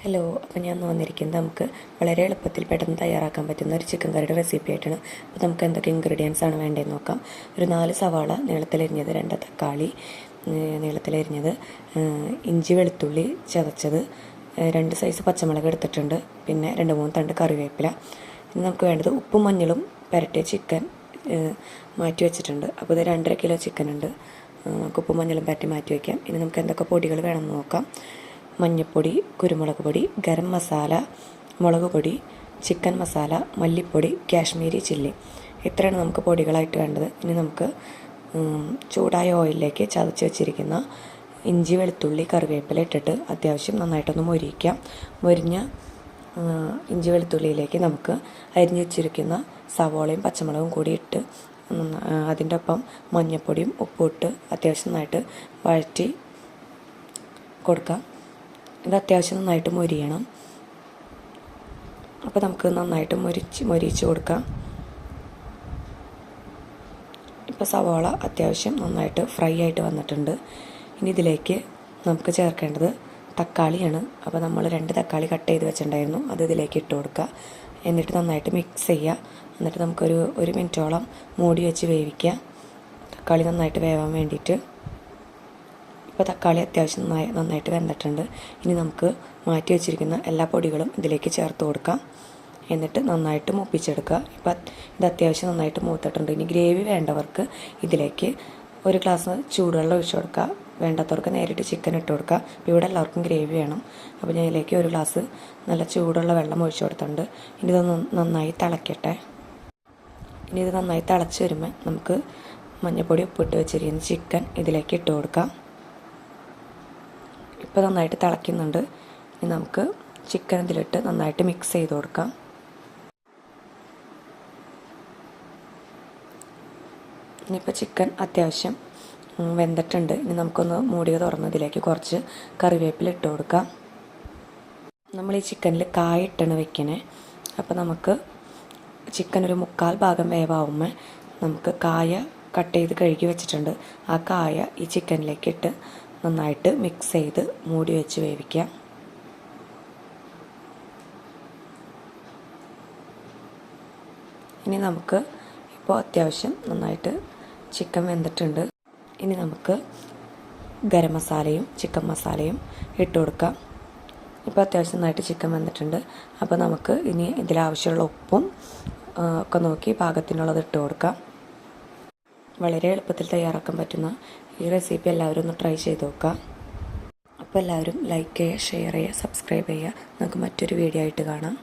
Hello, അപ്പോൾ ഞാൻ വന്നിരിക്കുന്നത് നമുക്ക് വളരെ എളുപ്പത്തിൽ പെട്ടെന്ന് തയ്യാറാക്കാൻ പറ്റുന്ന ഒരു ചിക്കൻ കറിയുടെ റെസിപ്പി ആയിട്ടാണ്. അപ്പോൾ നമുക്ക് എന്തൊക്കെ ഇൻഗ്രീഡിയൻസ് ആണ് വേണ്ടതെന്ന് നോക്കാം. ഒരു 4 സവാള നീളത്തിലരിഞ്ഞത്, 2 തക്കാളി നീളത്തിലരിഞ്ഞത്, ഇഞ്ചി വെളുത്തുള്ളി ചതച്ചത്, 2 സൈസ് പച്ചമുളക് എടുത്തിട്ടുണ്ട്, പിന്നെ 2-3 തണ്ട് കറിവേപ്പില. ഇനി നമുക്ക് വേണ്ടത് ഉപ്പും മഞ്ഞളും പുരട്ടിയ ചിക്കൻ മാറ്റി വെച്ചിട്ടുണ്ട്. അപ്പോൾ ഇത് 2.5 കിലോ ചിക്കൻ ഉണ്ട്. നമുക്ക് ഉപ്പും മഞ്ഞളും പുരട്ടി മാറ്റി വയ്ക്കാം. ഇനി നമുക്ക് എന്തൊക്കെ പൊടികൾ വേണമെന്ന് നോക്കാം. മഞ്ഞൾപ്പൊടി, കുരുമുളക് പൊടി, ഗരം മസാല, മുളക് പൊടി, ചിക്കൻ മസാല, മല്ലിപ്പൊടി, കാശ്മീരി ചില്ലി. ഇത്രയാണ് നമുക്ക് പൊടികളായിട്ട് വേണ്ടത്. ഇനി നമുക്ക് ചൂടായ ഓയിലിലേക്ക് ചതച്ച് വെച്ചിരിക്കുന്ന ഇഞ്ചി വെളുത്തുള്ളി കറിവേപ്പില ഇട്ടിട്ട് അത്യാവശ്യം നന്നായിട്ടൊന്ന് മൊരിയിക്കാം. മൊരിഞ്ഞ ഇഞ്ചി വെളുത്തുള്ളിയിലേക്ക് നമുക്ക് അരിഞ്ഞ് വെച്ചിരിക്കുന്ന സവോളയും പച്ചമുളകും കൂടി ഇട്ട് അതിൻ്റെ ഒപ്പം മഞ്ഞൾപ്പൊടിയും ഉപ്പും ഇട്ട് അത്യാവശ്യം നന്നായിട്ട് വഴറ്റി കൊടുക്കാം. ഇത് അത്യാവശ്യം നന്നായിട്ട് മൊരിയണം. അപ്പോൾ നമുക്ക് നന്നായിട്ട് മൊരിച്ച് കൊടുക്കാം. ഇപ്പോൾ സവാള അത്യാവശ്യം നന്നായിട്ട് ഫ്രൈ ആയിട്ട് വന്നിട്ടുണ്ട്. ഇനി ഇതിലേക്ക് നമുക്ക് ചേർക്കേണ്ടത് തക്കാളിയാണ്. അപ്പോൾ നമ്മൾ 2 തക്കാളി കട്ട് ചെയ്ത് വെച്ചിട്ടുണ്ടായിരുന്നു, അത് ഇതിലേക്ക് ഇട്ട് കൊടുക്കുക. എന്നിട്ട് നന്നായിട്ട് മിക്സ് ചെയ്യുക. എന്നിട്ട് നമുക്കൊരു 1 മിനിറ്റോളം മൂടി വെച്ച് വേവിക്കുക, തക്കാളി നന്നായിട്ട് വേവാൻ വേണ്ടിയിട്ട്. ഇപ്പോൾ തക്കാളി അത്യാവശ്യം നന്നായിട്ട് വെന്തിട്ടുണ്ട്. ഇനി നമുക്ക് മാറ്റി വെച്ചിരിക്കുന്ന എല്ലാ പൊടികളും ഇതിലേക്ക് ചേർത്ത് കൊടുക്കാം. എന്നിട്ട് നന്നായിട്ട് മൂപ്പിച്ചെടുക്കുക. ഇപ്പോൾ ഇത് അത്യാവശ്യം നന്നായിട്ട് മൂത്തിട്ടുണ്ട്. ഇനി ഗ്രേവി വേണ്ടവർക്ക് ഇതിലേക്ക് 1 ഗ്ലാസ് ചൂടുവെള്ളം ഒഴിച്ചു കൊടുക്കുക. വേണ്ടാത്തവർക്ക് നേരിട്ട് ചിക്കൻ ഇട്ട് കൊടുക്കുക. ഇപ്പോൾ ഇവിടെ എല്ലാവർക്കും ഗ്രേവി വേണം. അപ്പോൾ ഞാൻ ഇതിലേക്ക് 1 ഗ്ലാസ് നല്ല ചൂടുള്ള വെള്ളം ഒഴിച്ചു കൊടുത്തിട്ടുണ്ട്. ഇനി ഇത് നന്നായി തിളയ്ക്കട്ടെ. ഇനി ഇത് നന്നായി തിളച്ച് വരുമ്പോൾ നമുക്ക് മഞ്ഞൾപ്പൊടി ഉപ്പിട്ട് വെച്ചിരിക്കുന്ന ചിക്കൻ ഇതിലേക്ക് ഇട്ട് കൊടുക്കാം. ഇപ്പോൾ നന്നായിട്ട് തിളയ്ക്കുന്നുണ്ട്. ഇനി നമുക്ക് ചിക്കൻ ഇതിലിട്ട് നന്നായിട്ട് മിക്സ് ചെയ്ത് കൊടുക്കാം. ഇനിയിപ്പോൾ ചിക്കൻ അത്യാവശ്യം വെന്തിട്ടുണ്ട്. ഇനി നമുക്കൊന്ന് മൂടിക തുറന്ന് ഇതിലേക്ക് കുറച്ച് കറിവേപ്പില ഇട്ട് കൊടുക്കാം. നമ്മൾ ഈ ചിക്കനിൽ കായ ഇട്ടാണ് വെക്കണേ. അപ്പോൾ നമുക്ക് ചിക്കൻ ഒരു 1/4 ഭാഗം വേവാകുമ്പോൾ നമുക്ക് കായ കട്ട് ചെയ്ത് കഴുകി വെച്ചിട്ടുണ്ട്. ആ കായ ഈ ചിക്കനിലേക്ക് ഇട്ട് നന്നായിട്ട് മിക്സ് ചെയ്ത് മൂടി വെച്ച് വേവിക്കാം. ഇനി നമുക്ക് ഇപ്പോൾ അത്യാവശ്യം നന്നായിട്ട് ചിക്കൻ വെന്തിട്ടുണ്ട്. ഇനി നമുക്ക് ഗരം മസാലയും ചിക്കൻ മസാലയും ഇട്ട് കൊടുക്കാം. ഇപ്പോൾ അത്യാവശ്യം നന്നായിട്ട് ചിക്കൻ വെന്തിട്ടുണ്ട്. അപ്പോൾ നമുക്ക് ഇനി ഇതിലാവശ്യമുള്ള ഉപ്പും ഒക്കെ നോക്കി പാകത്തിനുള്ളത് ഇട്ട് കൊടുക്കാം. വളരെ എളുപ്പത്തിൽ തയ്യാറാക്കാൻ പറ്റുന്ന ഈ റെസിപ്പി എല്ലാവരും ഒന്ന് ട്രൈ ചെയ്ത് നോക്കുക. അപ്പോൾ എല്ലാവരും ലൈക്ക് ചെയ്യുക, ഷെയർ ചെയ്യുക, സബ്സ്ക്രൈബ് ചെയ്യുക. നമുക്ക് മറ്റൊരു വീഡിയോ ആയിട്ട് കാണാം.